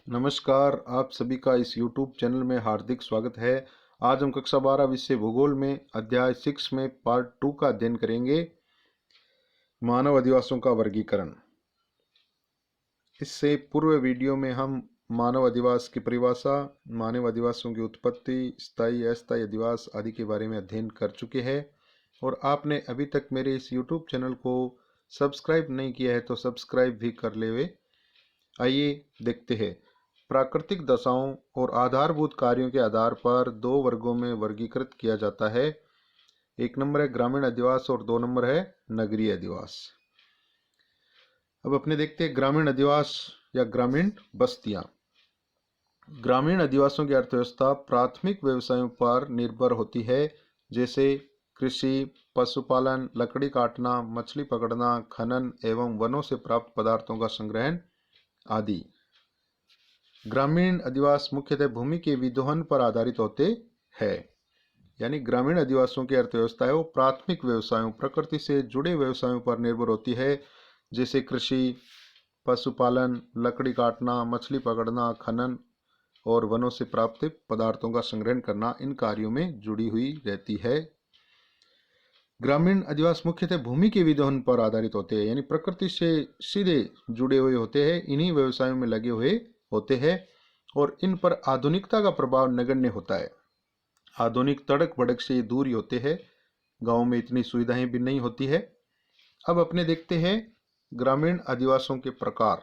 नमस्कार, आप सभी का इस YouTube चैनल में हार्दिक स्वागत है। आज हम कक्षा 12 विषय भूगोल में अध्याय 6 में पार्ट 2 का अध्ययन करेंगे, मानव अधिवासों का वर्गीकरण। इससे पूर्व वीडियो में हम मानव अधिवास की परिभाषा, मानव अधिवासों की उत्पत्ति, स्थायी अस्थायी अधिवास आदि के बारे में अध्ययन कर चुके हैं। और आपने अभी तक मेरे इस YouTube चैनल को सब्सक्राइब नहीं किया है तो सब्सक्राइब भी कर ले। आइए देखते हैं। प्राकृतिक दशाओं और आधारभूत कार्यों के आधार पर दो वर्गों में वर्गीकृत किया जाता है। एक नंबर है ग्रामीण अधिवास और दो नंबर है नगरीय अधिवास। अब अपने देखते हैं ग्रामीण अधिवास या ग्रामीण बस्तियां। ग्रामीण अधिवासों की अर्थव्यवस्था प्राथमिक व्यवसायों पर निर्भर होती है, जैसे कृषि, पशुपालन, लकड़ी काटना, मछली पकड़ना, खनन एवं वनों से प्राप्त पदार्थों का संग्रहण आदि। ग्रामीण अधिवास मुख्यतः भूमि के विदोहन पर आधारित होते हैं। यानी ग्रामीण अधिवासों की अर्थव्यवस्था है वो प्राथमिक व्यवसायों, प्रकृति से जुड़े व्यवसायों पर निर्भर होती है, जैसे कृषि, पशुपालन, लकड़ी काटना, मछली पकड़ना, खनन और वनों से प्राप्त पदार्थों का संग्रहण करना, इन कार्यों में जुड़ी हुई रहती है। ग्रामीण अधिवास मुख्यतः भूमि के विदोहन पर आधारित होते हैं, यानी प्रकृति से सीधे जुड़े हुए होते हैं, इन्हीं व्यवसायों में लगे हुए होते हैं और इन पर आधुनिकता का प्रभाव नगण्य होता है। आधुनिक तड़क भड़क से दूर ही होते हैं, गांव में इतनी सुविधाएं भी नहीं होती है। अब अपने देखते हैं ग्रामीण अधिवासों के प्रकार।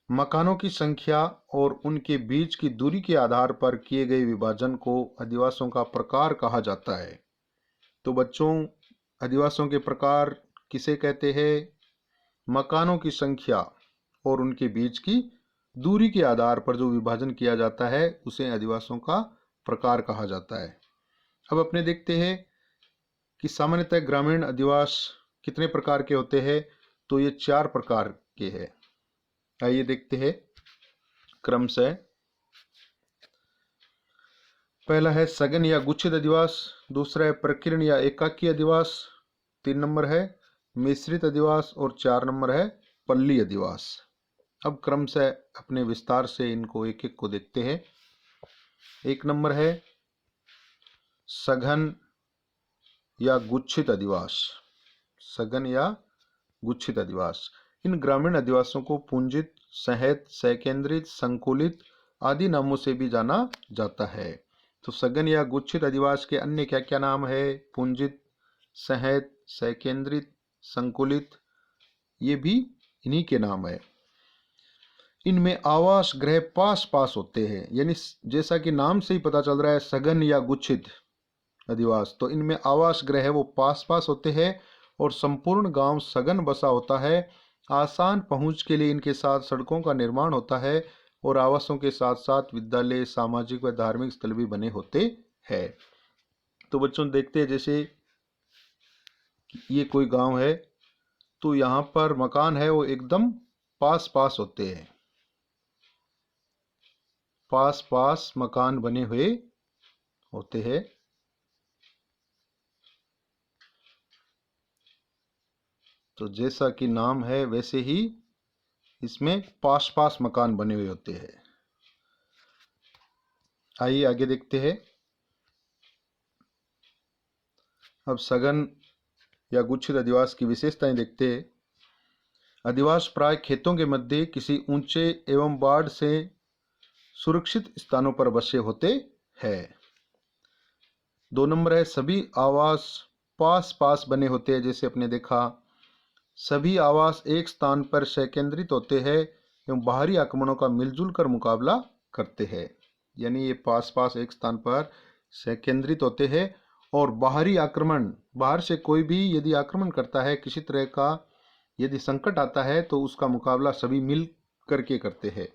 मकानों की संख्या और उनके बीच की दूरी के आधार पर किए गए विभाजन को अधिवासों का प्रकार कहा जाता है। तो बच्चों, अधिवासों के प्रकार किसे कहते हैं? मकानों की संख्या और उनके बीच की दूरी के आधार पर जो विभाजन किया जाता है उसे अधिवासों का प्रकार कहा जाता है। अब अपने देखते हैं कि सामान्यतः ग्रामीण अधिवास कितने प्रकार के होते हैं। तो ये 4 प्रकार के हैं। आइए देखते हैं क्रमशः। पहला है सघन या गुच्छित अधिवास, दूसरा है प्रकीर्ण या एकाकी अधिवास, 3 नंबर है मिश्रित अधिवास और 4 नंबर है पल्ली अधिवास। अब क्रमशः अपने विस्तार से इनको एक एक को देखते हैं। 1 नंबर है सघन या गुच्छित अधिवास। सघन या गुच्छित अधिवास, इन ग्रामीण अधिवासों को पुंजित, सहैत, सकेंद्रित, संकुलित आदि नामों से भी जाना जाता है। तो सघन या गुच्छित अधिवास के अन्य क्या क्या नाम है? पुंजित, सहैत, सकेंद्रित, संकुलित, ये भी इन्हीं के नाम है। इनमें आवास गृह पास पास होते हैं, यानी जैसा कि नाम से ही पता चल रहा है सघन या गुच्छित अधिवास, तो इनमें आवास गृह है वो पास पास होते हैं और संपूर्ण गांव सघन बसा होता है। आसान पहुंच के लिए इनके साथ सड़कों का निर्माण होता है और आवासों के साथ साथ विद्यालय, सामाजिक व धार्मिक स्थल भी बने होते हैं। तो बच्चों देखते हैं, जैसे ये कोई गांव है तो यहाँ पर मकान है वो एकदम पास पास होते हैं, पास पास मकान बने हुए होते हैं। तो जैसा कि नाम है वैसे ही इसमें पास पास मकान बने हुए होते हैं। आइए आगे देखते हैं। अब सघन या गुच्छित अधिवास की विशेषताएं देखते हैं। अधिवास प्राय खेतों के मध्य किसी ऊंचे एवं बाढ़ से सुरक्षित स्थानों पर बसे होते हैं। 2 नंबर है सभी आवास पास पास बने होते हैं। जैसे अपने देखा, सभी आवास एक स्थान पर संकेंद्रित होते हैं एवं बाहरी आक्रमणों का मिलजुल कर मुकाबला करते हैं। यानी ये पास पास एक स्थान पर संकेंद्रित होते हैं और बाहरी आक्रमण, बाहर से कोई भी यदि आक्रमण करता है, किसी तरह का यदि संकट आता है तो उसका मुकाबला सभी मिल करके करते हैं।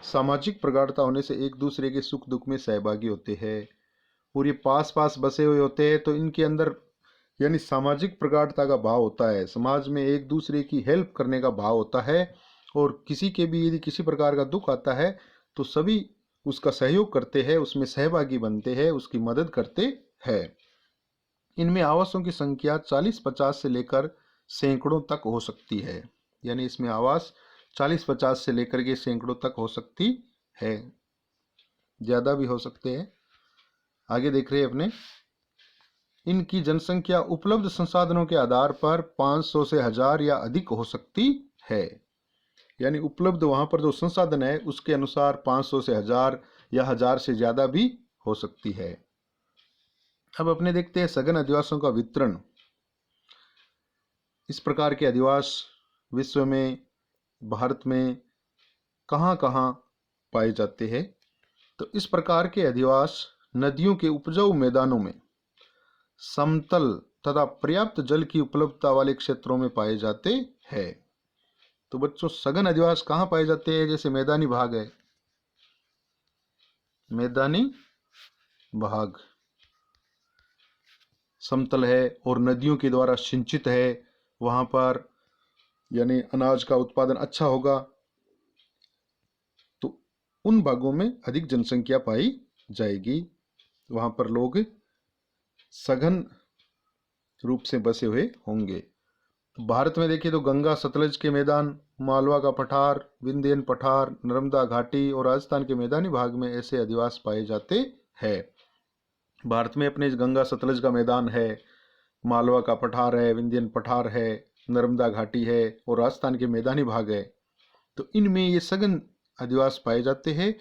सामाजिक प्रगाढ़ता होने से एक दूसरे के सुख दुख में सहभागी होते हैं और ये पास पास बसे हुए होते हैं, तो इनके अंदर यानी सामाजिक प्रगाढ़ता का भाव होता है। समाज में एक दूसरे की हेल्प करने का भाव होता है और किसी के भी यदि किसी प्रकार का दुख आता है तो सभी उसका सहयोग करते हैं, उसमें सहभागी बनते हैं, उसकी मदद करते हैं। इनमें आवासों की संख्या 40-50 से लेकर सैकड़ों तक हो सकती है। यानी इसमें आवास 40-50 से लेकर के सैकड़ों तक हो सकती है, ज़्यादा भी हो सकते हैं। आगे देख रहे हैं अपने, इनकी जनसंख्या उपलब्ध संसाधनों के आधार पर 500 से 1000 या अधिक हो सकती है। यानी उपलब्ध वहां पर जो संसाधन है उसके अनुसार 500 से 1000 या 1000 से ज़्यादा भी हो सकती है। अब अपने देखते हैं सघन अधिवासों का वितरण। इस प्रकार के अधिवास विश्व में, भारत में कहाँ कहाँ पाए जाते हैं? तो इस प्रकार के अधिवास नदियों के उपजाऊ मैदानों में, समतल तथा पर्याप्त जल की उपलब्धता वाले क्षेत्रों में पाए जाते हैं। तो बच्चों, सघन अधिवास कहाँ पाए जाते हैं? जैसे मैदानी भाग है, मैदानी भाग समतल है और नदियों के द्वारा सिंचित है, वहां पर यानी अनाज का उत्पादन अच्छा होगा, तो उन भागों में अधिक जनसंख्या पाई जाएगी, वहां पर लोग सघन रूप से बसे हुए होंगे। भारत में देखिए तो गंगा सतलज के मैदान, मालवा का पठार, विंध्यन पठार, नर्मदा घाटी और राजस्थान के मैदानी भाग में ऐसे अधिवास पाए जाते हैं। भारत में अपने गंगा सतलज का मैदान है, मालवा का पठार है, विंध्यन पठार है, नर्मदा घाटी है और राजस्थान के मैदानी भाग है। तो इनमें ये सघन अधिवास पाए जाते हैं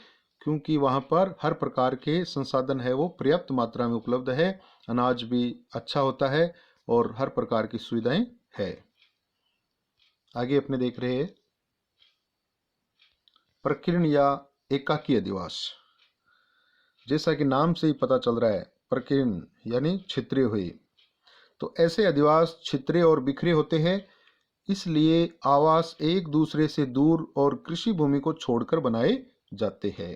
क्योंकि वहाँ पर हर प्रकार के संसाधन है वो पर्याप्त मात्रा में उपलब्ध है, अनाज भी अच्छा होता है और हर प्रकार की सुविधाएं है। आगे अपने देख रहे हैं प्रकीर्ण या एकाकी अधिवास। जैसा कि नाम से ही पता चल रहा है, प्रकीर्ण यानी छितरे हुए। तो ऐसे अधिवास छितरे और बिखरे होते हैं, इसलिए आवास एक दूसरे से दूर और कृषि भूमि को छोड़कर बनाए जाते हैं।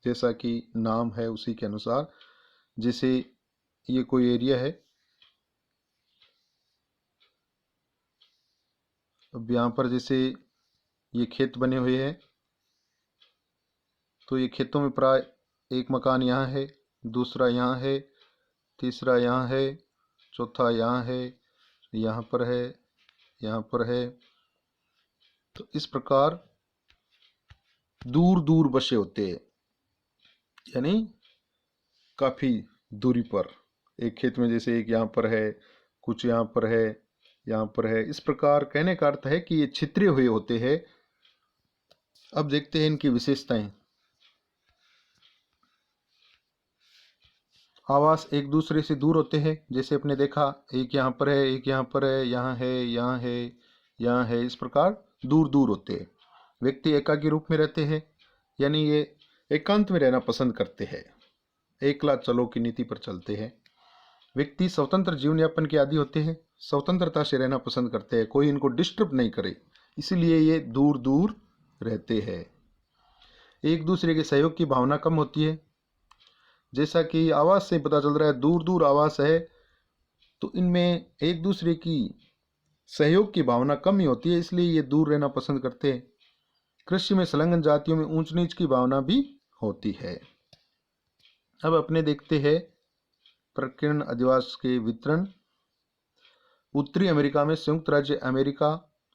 जैसा कि नाम है उसी के अनुसार, जैसे ये कोई एरिया है, अब यहाँ पर जैसे ये खेत बने हुए हैं, तो ये खेतों में प्राय एक मकान यहाँ है, दूसरा यहाँ है, तीसरा यहाँ है, चौथा यहाँ है, यहाँ पर है, यहाँ पर है। तो इस प्रकार दूर दूर बसे होते हैं, यानी काफ़ी दूरी पर। एक खेत में जैसे एक यहाँ पर है, कुछ यहाँ पर है, यहाँ पर है। इस प्रकार कहने का अर्थ है कि ये छितरे हुए होते हैं। अब देखते हैं इनकी विशेषताएं। आवास एक दूसरे से दूर होते हैं, जैसे अपने देखा एक यहाँ पर है, एक यहाँ पर है, यहाँ है, यहाँ है, यहाँ है। इस प्रकार दूर दूर होते हैं। व्यक्ति एकाकी रूप में रहते हैं, यानी ये एकांत में रहना पसंद करते हैं, एकला चलो की नीति पर चलते हैं। व्यक्ति स्वतंत्र जीवन यापन के आदी होते हैं, स्वतंत्रता से रहना पसंद करते हैं, कोई इनको डिस्टर्ब नहीं करे, इसलिए ये दूर दूर रहते हैं। एक दूसरे के सहयोग की भावना कम होती है, जैसा कि आवाज से पता चल रहा है दूर दूर आवास है, तो इनमें एक दूसरे की सहयोग की भावना कम ही होती है, इसलिए ये दूर रहना पसंद करते हैं। कृषि में संलग्न जातियों में ऊंच नीच की भावना भी होती है। अब अपने देखते हैं प्रकीर्ण अधिवास के वितरण। उत्तरी अमेरिका में संयुक्त राज्य अमेरिका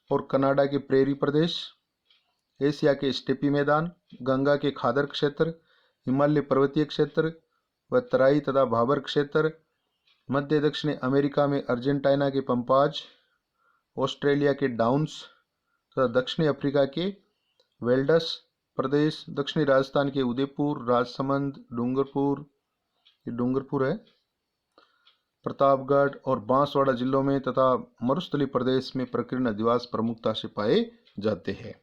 और कनाडा के प्रेरी प्रदेश, एशिया के स्टेपी मैदान, गंगा के खादर क्षेत्र, हिमालय पर्वतीय क्षेत्र व तराई तथा भाबर क्षेत्र, मध्य दक्षिण अमेरिका में अर्जेंटीना के पंपाज, ऑस्ट्रेलिया के डाउन्स तथा दक्षिणी अफ्रीका के वेल्डस प्रदेश, दक्षिणी राजस्थान के उदयपुर, राजसमंद, डूंगरपुर, ये डूंगरपुर है, प्रतापगढ़ और बांसवाड़ा जिलों में तथा मरुस्थलीय प्रदेश में प्रकीर्ण अधिवास प्रमुखता से पाए जाते हैं।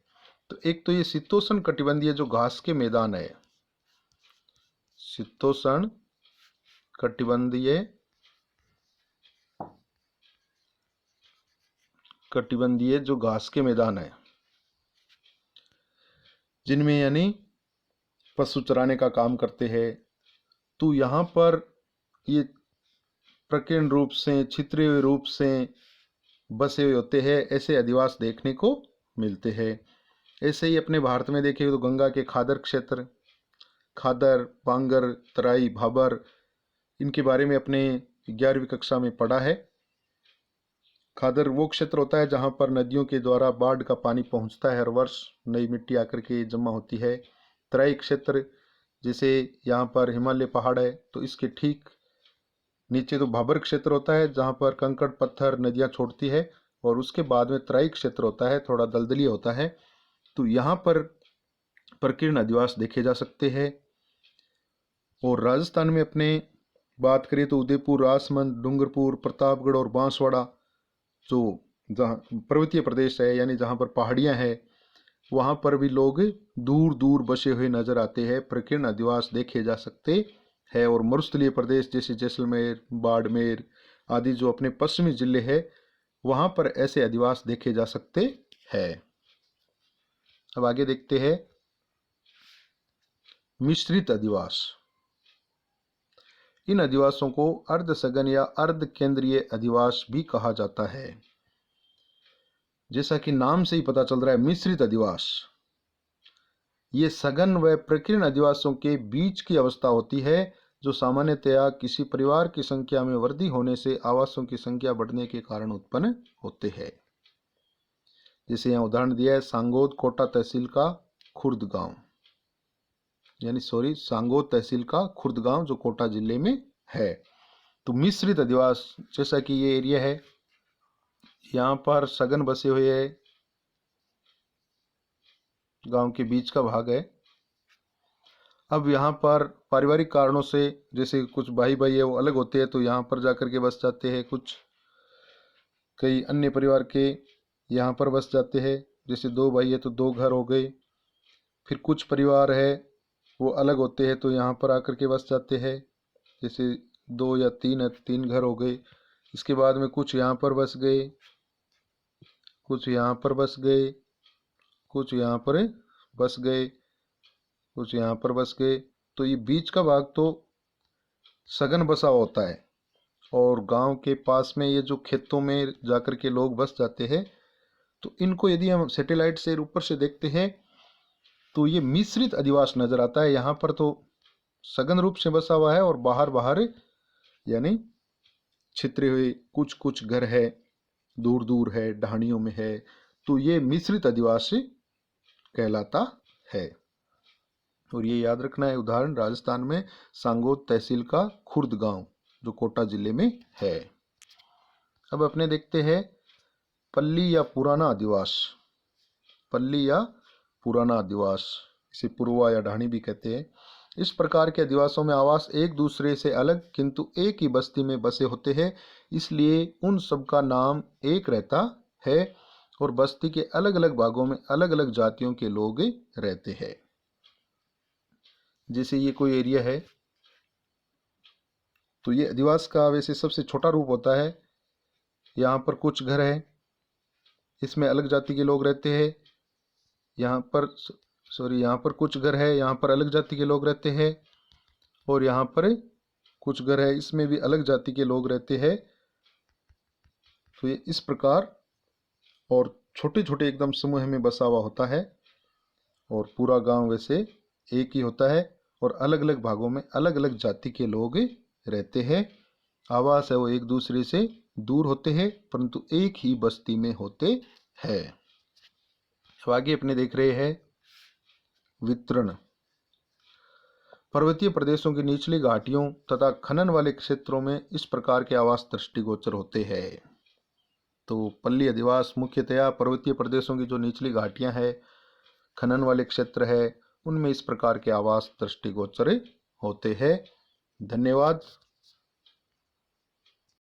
तो एक तो ये शीतोष्ण कटिबंधीय जो घास के मैदान है, शीतोष्ण कटिबंधीय जो घास के मैदान है, जिनमें यानी पशु चराने का काम करते हैं, तो यहाँ पर ये प्रकीर्ण रूप से, छितरे हुए रूप से बसे हुए होते हैं, ऐसे अधिवास देखने को मिलते हैं। ऐसे ही अपने भारत में देखें तो गंगा के खादर क्षेत्र, खादर, पांगर, तराई, भाबर, इनके बारे में अपने 11वीं कक्षा में पढ़ा है। खादर वो क्षेत्र होता है जहाँ पर नदियों के द्वारा बाढ़ का पानी पहुँचता है, हर वर्ष नई मिट्टी आकर के जमा होती है। तराई क्षेत्र, जैसे यहाँ पर हिमालय पहाड़ है तो इसके ठीक नीचे तो भाबर क्षेत्र होता है जहाँ पर कंकड़ पत्थर नदियाँ छोड़ती है, और उसके बाद में तराई क्षेत्र होता है, थोड़ा दलदली होता है। तो यहाँ पर प्रकीर्ण अधिवास देखे जा सकते हैं। और राजस्थान में अपने बात करें तो उदयपुर, राजसमंद, डूंगरपुर, प्रतापगढ़ और बांसवाड़ा, जो जहाँ पर्वतीय प्रदेश है यानी जहाँ पर पहाड़ियाँ हैं, वहाँ पर भी लोग दूर दूर बसे हुए नजर आते हैं, प्रकीर्ण अधिवास देखे जा सकते हैं। और मरुस्थलीय प्रदेश जैसे जैसलमेर, बाड़मेर आदि जो अपने पश्चिमी जिले हैं, वहाँ पर ऐसे अधिवास देखे जा सकते हैं। अब आगे देखते हैं मिश्रित अधिवास। इन अधिवासों को अर्ध सघन या अर्ध केंद्रीय अधिवास भी कहा जाता है। जैसा कि नाम से ही पता चल रहा है, मिश्रित अधिवास ये सघन व प्रकीर्ण अधिवासों के बीच की अवस्था होती है, जो सामान्यतया किसी परिवार की संख्या में वृद्धि होने से आवासों की संख्या बढ़ने के कारण उत्पन्न होते हैं। जैसे यहाँ उदाहरण दिया है, सांगोद कोटा तहसील का खुर्द गांव, सांगोद तहसील का खुर्द गांव जो कोटा जिले में है। तो मिश्रित अधिवास, जैसा कि ये एरिया है, यहाँ पर सघन बसे हुए है, गांव के बीच का भाग है। अब यहाँ पर पारिवारिक कारणों से, जैसे कुछ भाई भाई है वो अलग होते हैं तो यहाँ पर जाकर के बस जाते हैं, कुछ कई अन्य परिवार के यहाँ पर बस जाते हैं, जैसे 2 भाई है तो 2 घर हो गए। फिर कुछ परिवार है वो अलग होते हैं तो यहाँ पर आकर के बस जाते हैं, जैसे 2 या 3 है, 3 घर हो गए। इसके बाद में कुछ यहाँ पर बस गए, कुछ यहाँ पर बस गए, कुछ यहाँ पर बस गए, कुछ यहाँ पर बस गए। तो ये बीच का भाग तो सघन बसा होता है, और गांव के पास में ये जो खेतों में जाकर के लोग बस जाते हैं, तो इनको यदि हम सैटेलाइट से ऊपर से देखते हैं तो ये मिश्रित अधिवास नजर आता है। यहाँ पर तो सघन रूप से बसा हुआ है और बाहर बाहर यानी छितरे हुए कुछ कुछ घर है, दूर दूर है, ढाणियों में है, तो ये मिश्रित अधिवास कहलाता है। और ये याद रखना है, उदाहरण राजस्थान में सांगोद तहसील का खुर्द गांव जो कोटा जिले में है। अब अपने देखते हैं पल्ली या पुराना अधिवास। पल्ली या पुराना अधिवास, इसे पुरवा या ढाणी भी कहते हैं। इस प्रकार के अधिवासों में आवास एक दूसरे से अलग किंतु एक ही बस्ती में बसे होते हैं, इसलिए उन सब का नाम एक रहता है और बस्ती के अलग अलग भागों में अलग अलग जातियों के लोग रहते हैं। जैसे ये कोई एरिया है तो ये अधिवास का वैसे सबसे छोटा रूप होता है। यहाँ पर कुछ घर है, इसमें अलग जाति के लोग रहते हैं। यहाँ पर कुछ घर है, यहाँ पर अलग जाति के लोग रहते हैं, और यहाँ पर कुछ घर है, इसमें भी अलग जाति के लोग रहते हैं। तो ये इस प्रकार और छोटे छोटे एकदम समूह में बसा हुआ होता है, और पूरा गांव वैसे एक ही होता है, और अलग अलग भागों में अलग अलग जाति के लोग रहते हैं। आवास है वो एक दूसरे से दूर होते हैं परंतु एक ही बस्ती में होते हैं। अब आगे अपने देख रहे हैं वितरण। पर्वतीय प्रदेशों की निचली घाटियों तथा खनन वाले क्षेत्रों में इस प्रकार के आवास दृष्टिगोचर होते हैं। तो पल्ली अधिवास मुख्यतया पर्वतीय प्रदेशों की जो निचली घाटियां हैं, खनन वाले क्षेत्र है, उनमें इस प्रकार के आवास दृष्टिगोचर होते हैं। धन्यवाद।